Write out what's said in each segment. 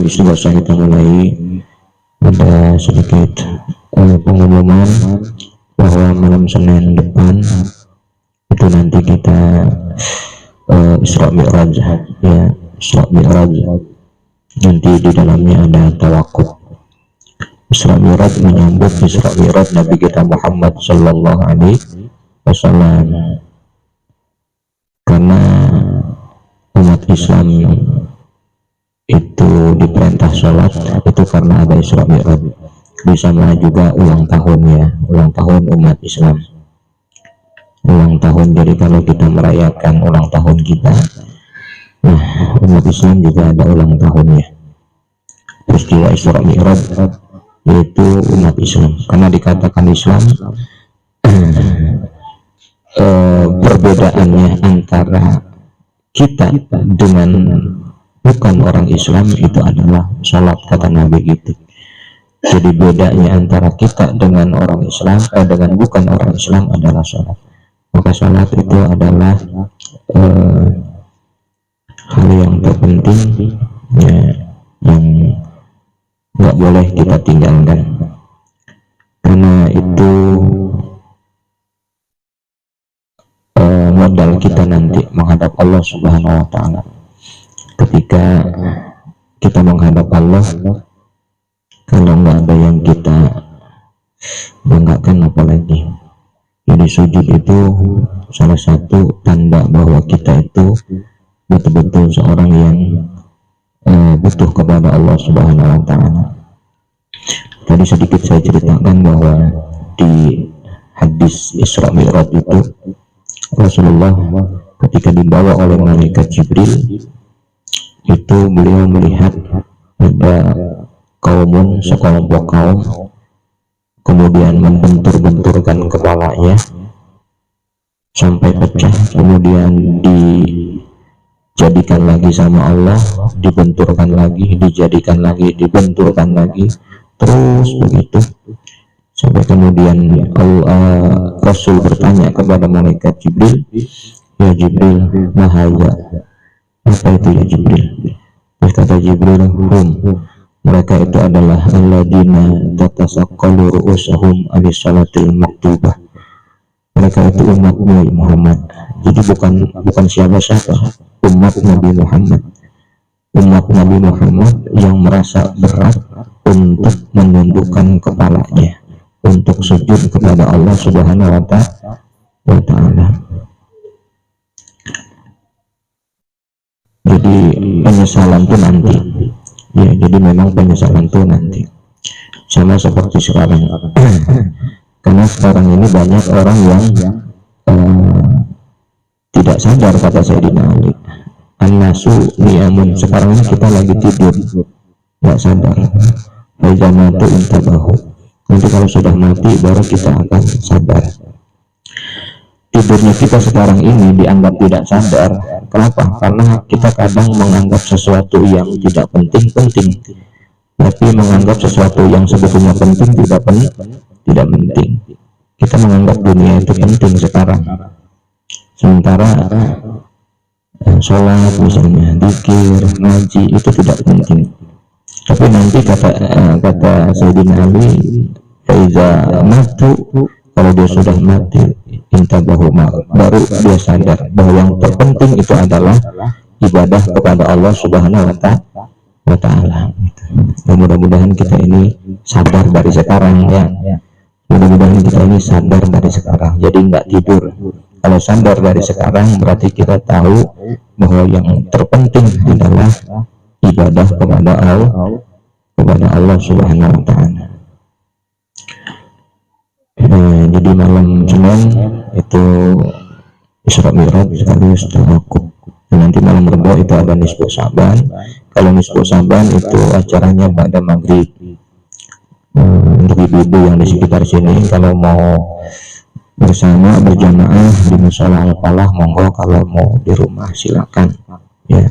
majelis biasa kita mulai, ada sedikit pengumuman bahwa malam Senin depan itu nanti kita Isra Mi'raj, ya, Isra Mi'raj. Nanti di dalamnya ada tawakuf. Isra Mi'raj menyambut Isra Mi'raj Nabi kita Muhammad sallallahu alaihi wasallam. Karena umat Islam itu diperintah sholat itu karena ada Isra Mi'raj. Bersama juga ulang tahun, ya, ulang tahun umat Islam, ulang tahun. Jadi kalau kita merayakan ulang tahun kita, nah umat Islam juga ada ulang tahunnya. Peristiwa Isra Mi'raj yaitu umat Islam, karena dikatakan Islam perbedaannya antara kita dengan bukan orang Islam itu adalah sholat, kata Nabi gitu. Jadi bedanya antara kita dengan orang Islam dengan bukan orang Islam adalah sholat. Maka sholat itu adalah hal yang terpenting, ya, yang nggak boleh kita tinggalkan, karena itu modal kita nanti menghadap Allah Subhanahu wa Ta'ala. Ketika kita menghadap Allah, kalau nggak ada yang kita banggakan apalagi. Jadi sujud itu salah satu tanda bahwa kita itu betul-betul seorang yang butuh kepada Allah Subhanahu wa Ta'ala. Tadi sedikit saya ceritakan bahwa di hadis Isra Mi'raj itu Rasulullah ketika dibawa oleh malaikat Jibril itu beliau melihat ada kaumun, sekelompok kaum, kemudian membentur-benturkan kepalanya sampai pecah, kemudian dijadikan lagi sama Allah, dibenturkan lagi, dijadikan lagi, dibenturkan lagi, terus begitu sampai kemudian Rasul bertanya kepada malaikat Jibril, ya Jibril, mahaya, apa itu ya Jibril? Terus kata Jibril, mereka itu adalah alladzina tatasaqqalu ru'usahum anis salatil maktubah. Mereka itu umatmu Muhammad. Jadi bukan siapa-siapa, umat Nabi Muhammad. Umat Nabi Muhammad yang merasa berat untuk menundukkan kepalanya, untuk sujud kepada Allah Subhanahu wa Ta'ala. Jadi penyesalan itu nanti, ya, jadi memang penyesalan itu nanti sama seperti sekarang. Karena sekarang ini banyak orang yang tidak sadar, kata Sayyidina Ali, an-nasu niyamun. Sekarang ini kita lagi tidur, nggak sadar. Faizamatu intabahu. Nanti kalau sudah mati baru kita akan sadar. Tidurnya kita sekarang ini dianggap tidak sadar. Kenapa? Karena kita kadang menganggap sesuatu yang tidak penting, tapi menganggap sesuatu yang sebetulnya penting tidak penting. Kita menganggap dunia itu penting sekarang, sementara sholat misalnya, zikir, ngaji itu tidak penting. Tapi nanti kata Sayyidina Ali, faiza matu, kalau dia sudah mati, intabahu, baru dia sadar bahwa yang terpenting itu adalah ibadah kepada Allah Subhanahu wa Ta'ala. Mudah-mudahan kita ini sadar dari sekarang, ya. Mudah-mudahan kita ini sadar dari sekarang, jadi nggak tidur. Kalau sadar dari sekarang berarti kita tahu bahwa yang terpenting adalah ibadah kepada Allah Subhanahu wa Ta'ala. Jadi malam Senin itu Isra Mi'raj sekaligus tawakuf. Nanti malam Rebo itu ada Nisfu Sa'ban. Kalau Nisfu Sa'ban itu acaranya pada maghrib. Untuk ibu-ibu yang di sekitar sini, kalau mau bersama berjamaah di Mushola Al-Falah, monggo. Kalau mau di rumah silakan, ya.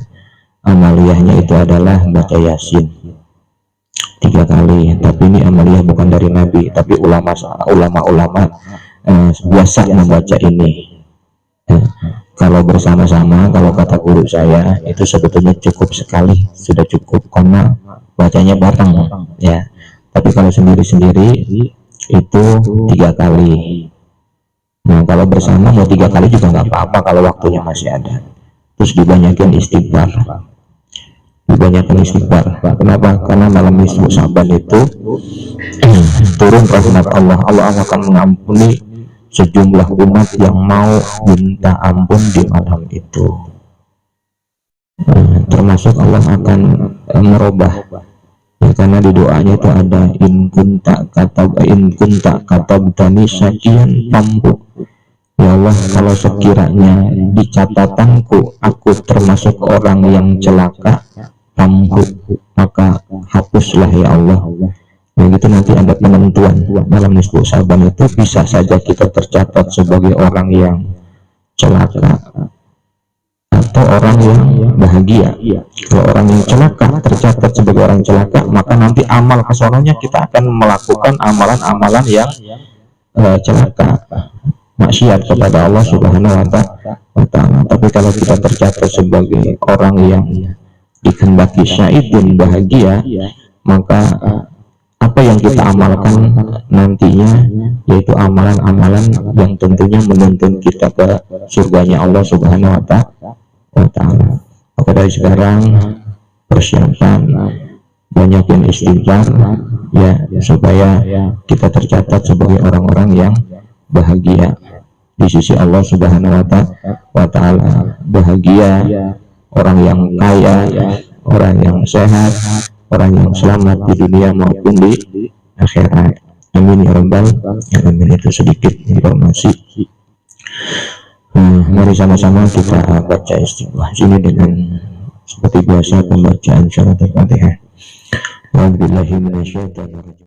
Amaliyahnya itu adalah baca Yasin 3 kali. Tapi ini amaliyah bukan dari Nabi, tapi ulama biasa membaca ini. Kalau bersama-sama, kalau kata guru saya, itu sebetulnya cukup sekali, sudah cukup, karena bacanya bareng ya. Tapi kalau sendiri-sendiri itu 3 kali. Nah kalau bersama mau 3 kali juga nggak apa-apa kalau waktunya masih ada. Terus dibanyakin istighfar, dibanyakin istighfar. Kenapa? Karena malam nisfu Sa'ban itu turun rahmat Allah. Allah akan mengampuni sejumlah umat yang mau minta ampun di malam itu. Termasuk Allah akan merubah ya, karena di doanya itu ada in kunta katabtani syakian pampu. Ya Allah, kalau sekiranya di catatanku aku termasuk orang yang celaka, pampu, maka hapuslah ya Allah. Begitu nanti ada penentuan malam nisfu Sa'ban itu, bisa saja kita tercatat sebagai orang yang celaka atau orang yang bahagia. Kalau orang yang celaka tercatat sebagai orang celaka, maka nanti amal kesononya kita akan melakukan amalan-amalan yang celaka, maksiat kepada Allah Subhanahu wa Ta'ala. Tapi kalau kita tercatat sebagai orang yang dikehendaki syaidun bahagia, maka apa yang kita amalkan nantinya yaitu amalan-amalan yang tentunya menuntun kita ke surganya Allah Subhanahu wa Ta'ala. Maka dari sekarang persiapan banyakin istighfar ya, supaya kita tercatat sebagai orang-orang yang bahagia di sisi Allah Subhanahu wa Ta'ala. Bahagia, orang yang kaya, orang yang sehat, orang yang selamat di dunia maupun di akhirat. Amin ya rabbal alamin. Itu sedikit informasi. Mari sama-sama kita baca istighfar sini dengan seperti biasa pembacaan surat Al-Fatihah. Wabillahi minasyaitonir rajim.